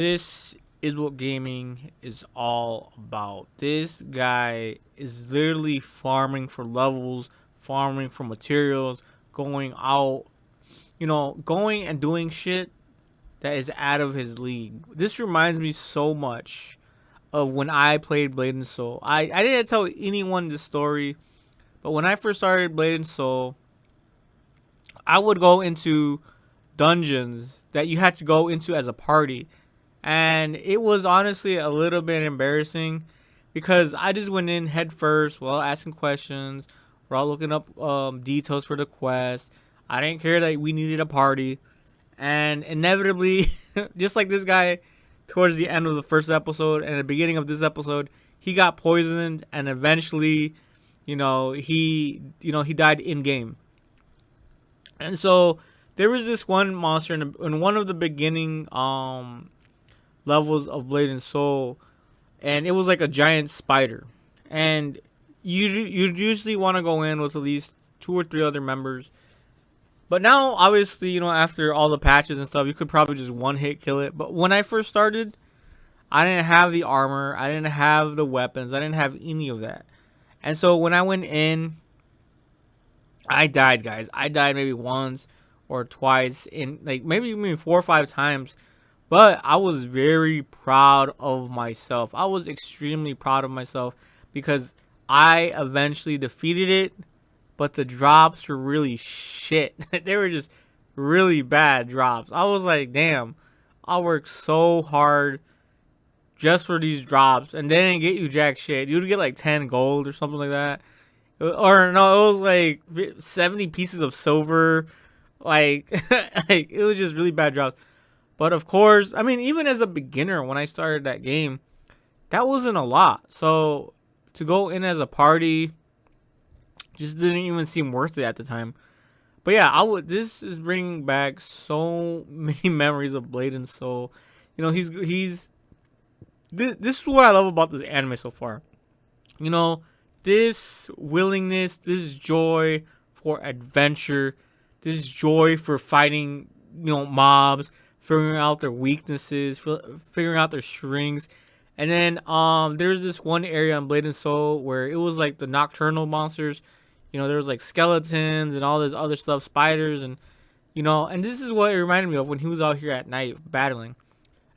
This is what gaming is all about. This guy is literally farming for levels, farming for materials, going out, going and doing shit that is out of his league. This reminds me so much of when I played Blade and Soul. I didn't tell anyone this story, but when I first started Blade and Soul, I would go into dungeons that you had to go into as a party. And it was honestly a little bit embarrassing because I just went in head first while asking questions, while looking up details for the quest. I didn't care that we needed a party. And inevitably, just like this guy towards the end of the first episode and the beginning of this episode, he got poisoned and eventually, he died in game. And so there was this one monster in one of the beginning levels of Blade and Soul, and it was like a giant spider. And you'd usually want to go in with at least 2 or 3 other members. But now, obviously, after all the patches and stuff, you could probably just one hit kill it. But when I first started, I didn't have the armor, I didn't have the weapons, I didn't have any of that. And so when I went in, I died, guys. I died maybe once or twice, in like maybe even 4 or 5 times. But I was very proud of myself. I was extremely proud of myself because I eventually defeated it. But the drops were really shit. They were just really bad drops. I was like, damn, I worked so hard just for these drops, and they didn't get you jack shit. You'd get like 10 gold or something like that. Or no, it was like 70 pieces of silver. Like, like it was just really bad drops. But of course, I mean, even as a beginner, when I started that game, that wasn't a lot. So to go in as a party just didn't even seem worth it at the time. But yeah, This is bringing back so many memories of Blade and Soul. He's. This is what I love about this anime so far. This willingness, this joy for adventure, this joy for fighting, mobs, figuring out their weaknesses, figuring out their strengths. And then there's this one area in Blade and Soul where it was like the nocturnal monsters. There was like skeletons and all this other stuff, spiders, and and this is what it reminded me of when he was out here at night battling.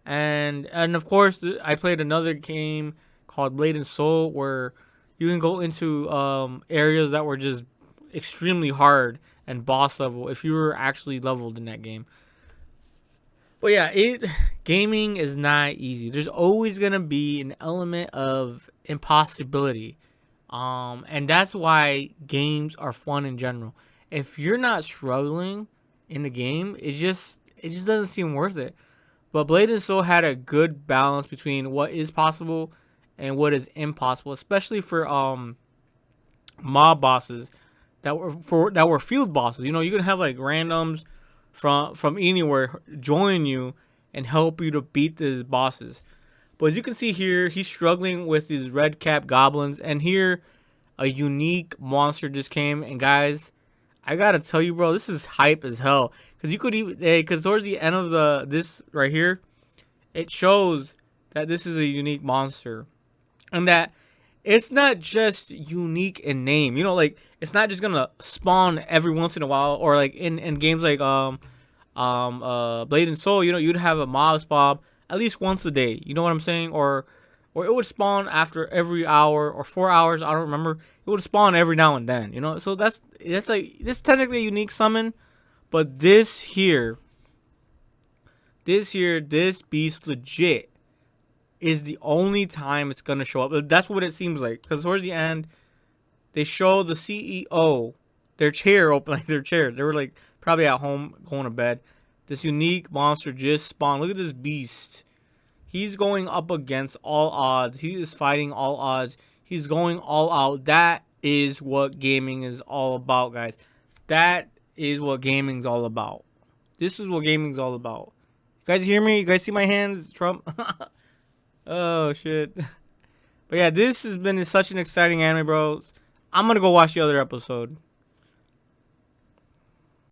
And of course, I played another game called Blade and Soul where you can go into areas that were just extremely hard and boss level if you were actually leveled in that game. But yeah, gaming is not easy. There's always gonna be an element of impossibility. And that's why games are fun in general. If you're not struggling in the game, it just doesn't seem worth it. But Blade and Soul had a good balance between what is possible and what is impossible, especially for mob bosses that were field bosses. You can have like randoms from anywhere join you and help you to beat these bosses. But as you can see here, he's struggling with these red cap goblins, and here a unique monster just came. And guys, I gotta tell you, bro, this is hype as hell. Cause you could even, cause towards the end of this right here, it shows that this is a unique monster, and that it's not just unique in name. Like it's not just gonna spawn every once in a while, or like in games like Blade and Soul. You'd have a mob spawn at least once a day. You know what I'm saying? Or it would spawn after every hour or 4 hours. I don't remember. It would spawn every now and then. So that's like this technically a unique summon, but this beast legit is the only time it's gonna show up. That's what it seems like. Because towards the end, they show the CEO, their chair open, like their chair. They were like probably at home going to bed. This unique monster just spawned. Look at this beast. He's going up against all odds. He is fighting all odds. He's going all out. That is what gaming is all about, guys. That is what gaming's all about. This is what gaming's all about. You guys hear me? You guys see my hands, Trump? Oh, shit. But yeah, this has been such an exciting anime, bro. I'm going to go watch the other episode.